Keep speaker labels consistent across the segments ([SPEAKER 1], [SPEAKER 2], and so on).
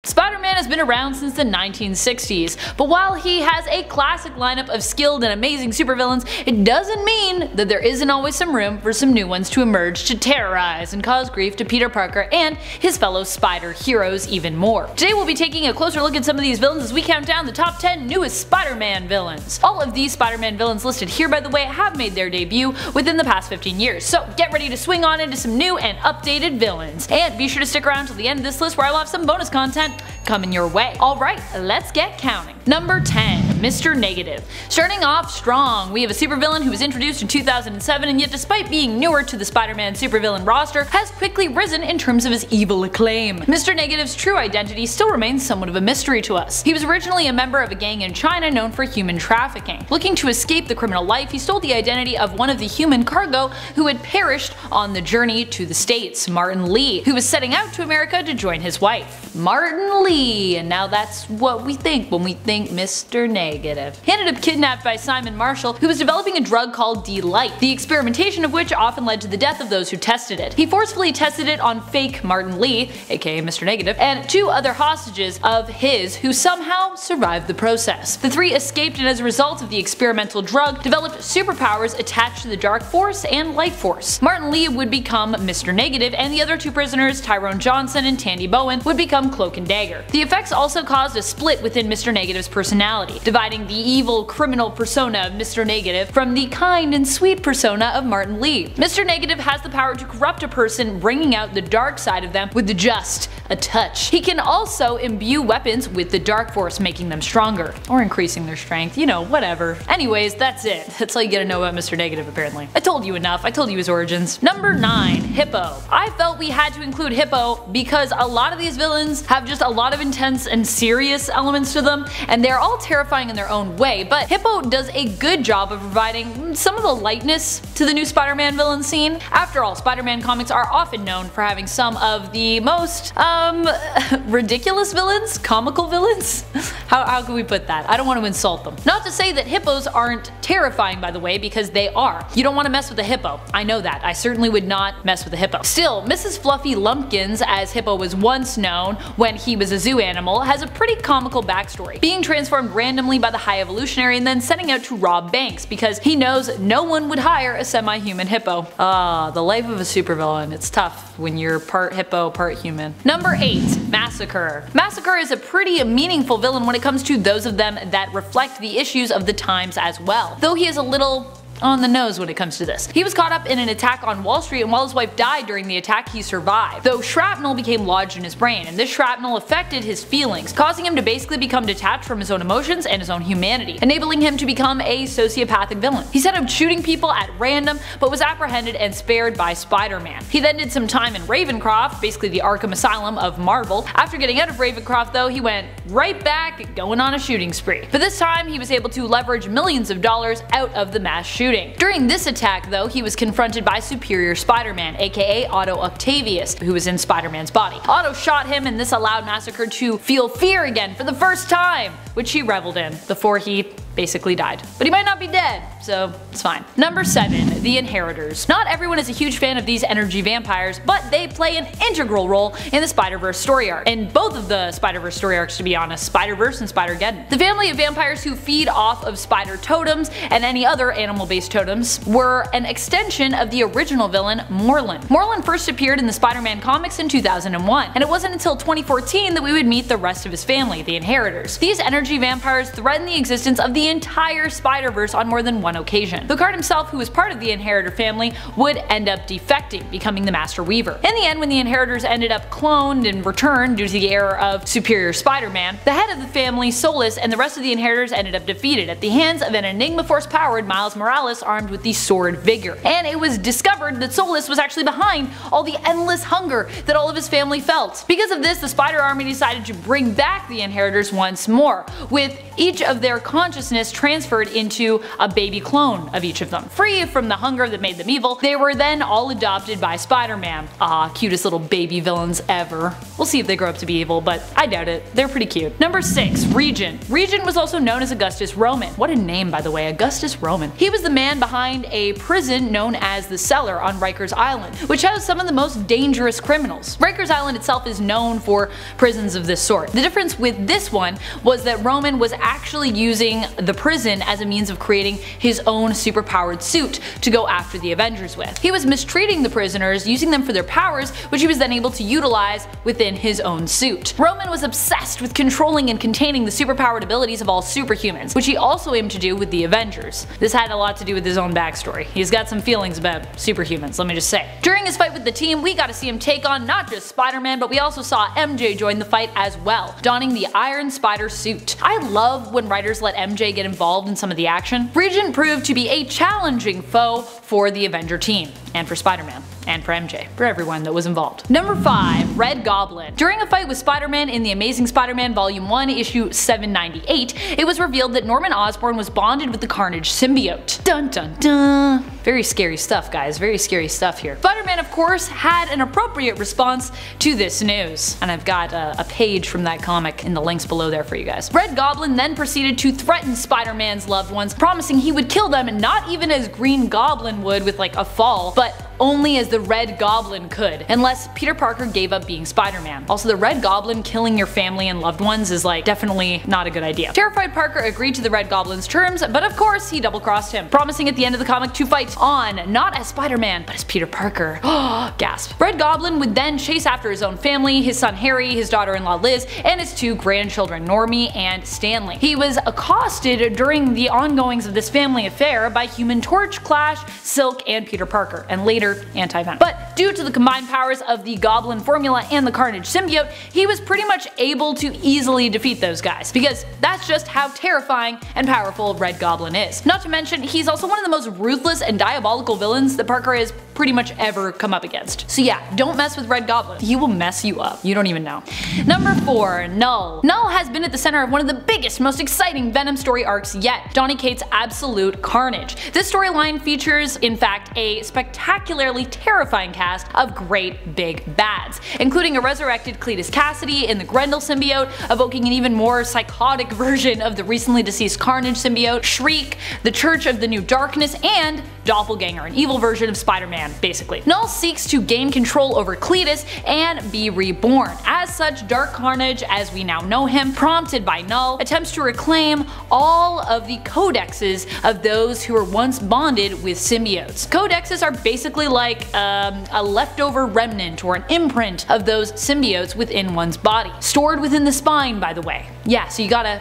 [SPEAKER 1] Spider-Man has been around since the 1960s, but while he has a classic lineup of skilled and amazing supervillains, it doesn't mean that there isn't always some room for some new ones to emerge to terrorize and cause grief to Peter Parker and his fellow Spider heroes even more. Today we'll be taking a closer look at some of these villains as we count down the top 10 newest Spider-Man villains. All of these Spider-Man villains listed here, by the way, have made their debut within the past 15 years, so get ready to swing on into some new and updated villains. And be sure to stick around till the end of this list where I will have some bonus content coming your way. Alright, let's get counting. Number 10. Mr. Negative. Starting off strong, we have a supervillain who was introduced in 2007 and yet despite being newer to the Spider-Man supervillain roster, has quickly risen in terms of his evil acclaim. Mr. Negative's true identity still remains somewhat of a mystery to us. He was originally a member of a gang in China known for human trafficking. Looking to escape the criminal life, he stole the identity of one of the human cargo who had perished on the journey to the States, Martin Lee, who was setting out to America to join his wife. Martin Lee, and now that's what we think when we think Mr. Negative. He ended up kidnapped by Simon Marshall, who was developing a drug called D-Light, the experimentation of which often led to the death of those who tested it. He forcefully tested it on fake Martin Lee, aka Mr. Negative, and 2 other hostages of his who somehow survived the process. The 3 escaped and as a result of the experimental drug, developed superpowers attached to the Dark Force and Light Force. Martin Lee would become Mr. Negative and the other 2 prisoners, Tyrone Johnson and Tandy Bowen, would become Cloak and Dagger. The effects also caused a split within Mr. Negative's personality, dividing the evil criminal persona of Mr. Negative from the kind and sweet persona of Martin Lee. Mr. Negative has the power to corrupt a person, bringing out the dark side of them with just a touch. He can also imbue weapons with the Dark Force, making them stronger, or increasing their strength, you know, whatever. Anyways, that's it. That's all you gotta know about Mr. Negative apparently. I told you enough, I told you his origins. Number 9. Hippo. I felt we had to include Hippo because a lot of these villains have just a lot of intense and serious elements to them, and they're all terrifying in their own way, but Hippo does a good job of providing some of the lightness to the new Spider-Man villain scene. After all, Spider-Man comics are often known for having some of the most, ridiculous villains? Comical villains? How can we put that? I don't want to insult them. Not to say that hippos aren't terrifying, by the way, because they are. You don't want to mess with a hippo. I know that. I certainly would not mess with a hippo. Still, Mrs. Fluffy Lumpkins, as Hippo was once known when he was a zoo animal, has a pretty comical backstory, being transformed randomly by the High Evolutionary and then setting out to rob banks because he knows no one would hire a semi-human hippo. The life of a supervillain. It's tough when you're part hippo, part human. Number 8. Massacre. Massacre is a pretty meaningful villain when it comes to those of them that reflect the issues of the times as well, though he is a little on the nose when it comes to this. He was caught up in an attack on Wall Street, and while his wife died during the attack, he survived, though shrapnel became lodged in his brain, and this shrapnel affected his feelings, causing him to basically become detached from his own emotions and his own humanity, enabling him to become a sociopathic villain. He set up shooting people at random, but was apprehended and spared by Spider-Man. He then did some time in Ravencroft, basically the Arkham Asylum of Marvel. After getting out of Ravencroft though, he went right back going on a shooting spree. But this time he was able to leverage millions of dollars out of the mass shooting. During this attack though, he was confronted by Superior Spider-Man, aka Otto Octavius, who was in Spider-Man's body. Otto shot him and this allowed Massacre to feel fear again for the first time, which he reveled in before he basically died. But he might not be dead, so it's fine. Number 7. The Inheritors. Not everyone is a huge fan of these energy vampires, but they play an integral role in the Spider-Verse story arc. In both of the Spider-Verse story arcs, to be honest, Spider-Verse and Spider-Geddon. The family of vampires who feed off of spider totems and any other animal-based totems were an extension of the original villain, Morlun. Morlun first appeared in the Spider-Man comics in 2001, and it wasn't until 2014 that we would meet the rest of his family, the Inheritors. These energy vampires threaten the existence of the entire Spider-Verse on more than one occasion. Picard himself, who was part of the Inheritor family, would end up defecting, becoming the Master Weaver. In the end, when the Inheritors ended up cloned and returned due to the error of Superior Spider-Man, the head of the family, Solus, and the rest of the Inheritors ended up defeated at the hands of an Enigma Force-powered Miles Morales armed with the Sword Vigor. And it was discovered that Solus was actually behind all the endless hunger that all of his family felt. Because of this, the Spider Army decided to bring back the Inheritors once more, with each of their consciousness transferred into a baby clone of each of them. Free from the hunger that made them evil, they were then all adopted by Spider-Man. Ah, cutest little baby villains ever. We'll see if they grow up to be evil, but I doubt it. They're pretty cute. Number 6. Regent. Regent was also known as Augustus Roman. What a name, by the way, Augustus Roman. He was the man behind a prison known as the Cellar on Rikers Island, which housed some of the most dangerous criminals. Rikers Island itself is known for prisons of this sort. The difference with this one was that Roman was actually using the prison as a means of creating his own superpowered suit to go after the Avengers with. He was mistreating the prisoners, using them for their powers, which he was then able to utilize within his own suit. Roman was obsessed with controlling and containing the superpowered abilities of all superhumans, which he also aimed to do with the Avengers. This had a lot to do with his own backstory. He's got some feelings about superhumans, let me just say. During his fight with the team, we got to see him take on not just Spider-Man, but we also saw MJ join the fight as well, donning the Iron Spider suit. I love when writers let MJ get involved in some of the action. Regent proved to be a challenging foe for the Avenger team, and for Spider-Man, and for MJ, for everyone that was involved. Number 5. Red Goblin. During a fight with Spider-Man in the Amazing Spider-Man Volume 1, issue 798, it was revealed that Norman Osborn was bonded with the Carnage symbiote. Dun dun dun. Very scary stuff, guys, very scary stuff here. Spider-Man, of course, had an appropriate response to this news, and I've got a page from that comic in the links below there for you guys. Red Goblin then proceeded to threaten Spider-Man's loved ones, promising he would kill them, and not even as Green Goblin would with like a fall, but only as the Red Goblin could, unless Peter Parker gave up being Spider-Man. Also, the Red Goblin killing your family and loved ones is like definitely not a good idea. Terrified Parker agreed to the Red Goblin's terms, but of course he double-crossed him, promising at the end of the comic to fight on, not as Spider-Man, but as Peter Parker. Gasp. Red Goblin would then chase after his own family, his son Harry, his daughter-in-law Liz, and his 2 grandchildren, Normie and Stanley. He was accosted during the ongoings of this family affair by Human Torch, Clash, Silk, and Peter Parker, and later Anti-Venom. But due to the combined powers of the Goblin formula and the Carnage symbiote, he was pretty much able to easily defeat those guys, because that's just how terrifying and powerful Red Goblin is. Not to mention, he's also one of the most ruthless and diabolical villains that Parker has pretty much ever come up against. So yeah, don't mess with Red Goblin. He will mess you up. You don't even know. Number 4. Null. Null has been at the center of one of the biggest, most exciting Venom story arcs yet, Donny Cates' Absolute Carnage. This storyline features, in fact, a spectacularly terrifying cast of great big bads, including a resurrected Cletus Cassidy in the Grendel symbiote, evoking an even more psychotic version of the recently deceased Carnage symbiote, Shriek, the Church of the New Darkness, and Doppelganger, an evil version of Spider-Man, basically. Null seeks to gain control over Cletus and be reborn. As such, Dark Carnage, as we now know him, prompted by Null, attempts to reclaim all of the codexes of those who were once bonded with symbiotes. Codexes are basically like a leftover remnant or an imprint of those symbiotes within one's body. Stored within the spine, by the way. Yeah, so you gotta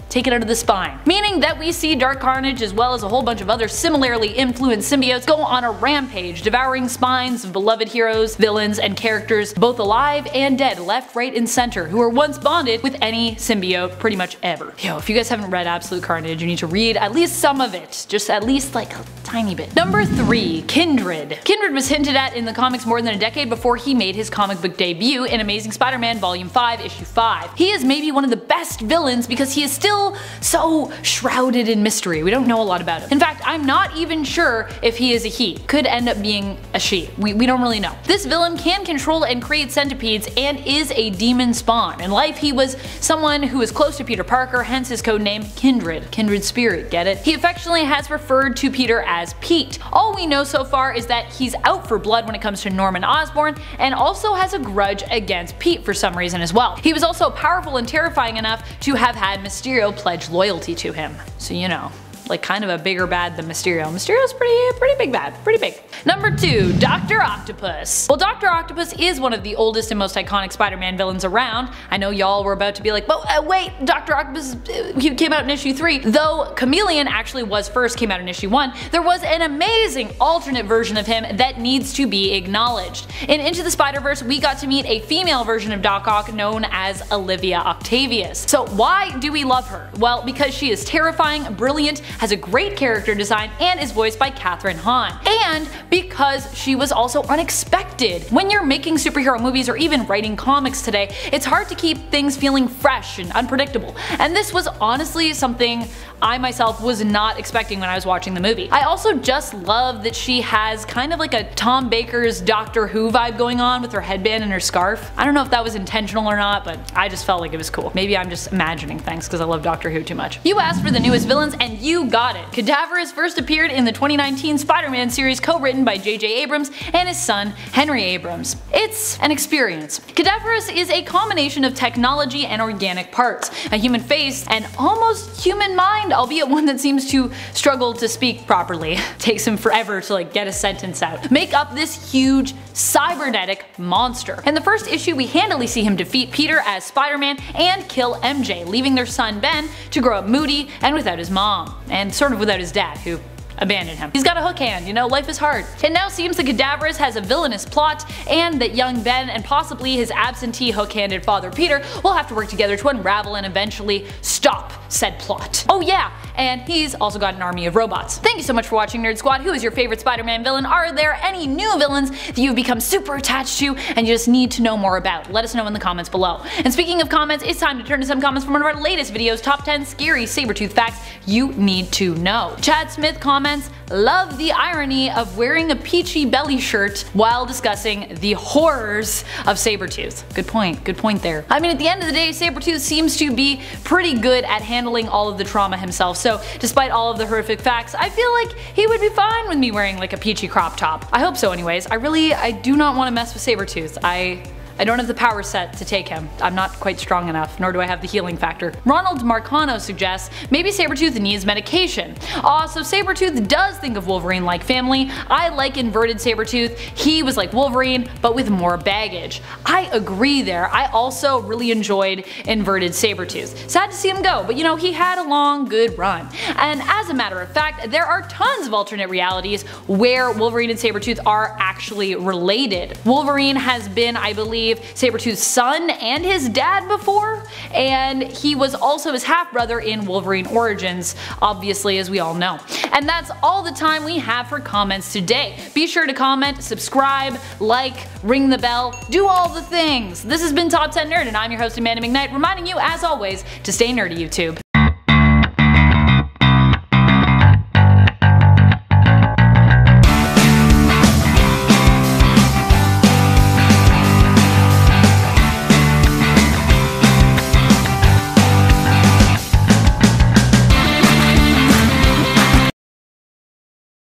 [SPEAKER 1] take it out of the spine. Meaning that we see Dark Carnage, as well as a whole bunch of other similarly influenced symbiotes, go on a rampage, devouring spines of beloved heroes, villains, and characters, both alive and dead, left, right, and center, who were once bonded with any symbiote pretty much ever. Yo, if you guys haven't read Absolute Carnage, you need to read at least some of it. Just at least like a tiny bit. Number 3. Kindred. Kindred was hinted at in the comics more than a decade before he made his comic book debut in Amazing Spider-Man Volume 5, Issue 5. He is maybe one of the best villains because he is still so shrouded in mystery. We don't know a lot about him. In fact, I'm not even sure if he is a he. Could end up being a she. We don't really know. This villain can control and create centipedes and is a demon spawn. In life, he was someone who was close to Peter Parker, hence his codename Kindred. Kindred spirit, get it? He affectionately has referred to Peter as Pete. All we know so far is that he's out for blood when it comes to Norman Osborn, and also has a grudge against Pete for some reason as well. He was also powerful and terrifying enough to have had Mysterio pledge loyalty to him. So you know, like kind of a bigger bad than Mysterio. Mysterio's pretty big bad, pretty big. Number 2, Dr. Octopus. Well, Dr. Octopus is one of the oldest and most iconic Spider-Man villains around. I know y'all were about to be like, but wait, Dr. Octopus, he came out in issue 3. Though Chameleon actually was first, came out in issue 1, there was an amazing alternate version of him that needs to be acknowledged. In Into the Spider-Verse, we got to meet a female version of Doc Ock known as Olivia Octavius. So why do we love her? Well, because she is terrifying, brilliant, has a great character design and is voiced by Kathryn Hahn. And because she was also unexpected. When you're making superhero movies or even writing comics today, it's hard to keep things feeling fresh and unpredictable, and this was honestly something I myself was not expecting when I was watching the movie. I also just love that she has kind of like a Tom Baker's Doctor Who vibe going on with her headband and her scarf. I don't know if that was intentional or not, but I just felt like it was cool. Maybe I'm just imagining things because I love Doctor Who too much. You asked for the newest villains and you got it. Cadaverous first appeared in the 2019 Spider-Man series co-written by J.J. Abrams and his son Henry Abrams. It's an experience. Cadaverous is a combination of technology and organic parts, a human face, and almost human mind, albeit one that seems to struggle to speak properly. Takes him forever to get a sentence out. Make up this huge cybernetic monster. In the first issue we handily see him defeat Peter as Spider-Man and kill MJ, leaving their son Ben to grow up moody and without his mom, and sort of without his dad, who abandoned him. He's got a hook hand, you know, life is hard. It now seems that Cadaverous has a villainous plot, and that young Ben and possibly his absentee hook-handed father Peter will have to work together to unravel and eventually stop said plot. Oh yeah, and he's also got an army of robots. Thank you so much for watching Nerd Squad. Who is your favorite Spider-Man villain? Are there any new villains that you've become super attached to and you just need to know more about? Let us know in the comments below. And speaking of comments, it's time to turn to some comments from one of our latest videos, Top 10 Scary Sabretooth Facts You Need to Know. Chad Smith comments, love the irony of wearing a peachy belly shirt while discussing the horrors of Sabretooth. Good point there. I mean, at the end of the day, Sabretooth seems to be pretty good at handling all of the trauma himself, so despite all of the horrific facts, I feel like he would be fine with me wearing like a peachy crop top. I hope so anyways. I do not want to mess with Sabretooth. I don't have the power set to take him. I'm not quite strong enough, nor do I have the healing factor. Ronald Marcano suggests maybe Sabretooth needs medication. So Sabretooth does think of Wolverine like family. I like inverted Sabretooth. He was like Wolverine, but with more baggage. I agree there. I also really enjoyed inverted Sabretooth. Sad to see him go, but you know, he had a long, good run. And as a matter of fact, there are tons of alternate realities where Wolverine and Sabretooth are actually related. Wolverine has been, I believe, Sabretooth's son and his dad before, and he was also his half-brother in Wolverine Origins, obviously, as we all know. And that's all the time we have for comments today. Be sure to comment, subscribe, like, ring the bell, do all the things. This has been Top 10 Nerd, and I'm your host Amanda McKnight, reminding you, as always, to stay nerdy, YouTube.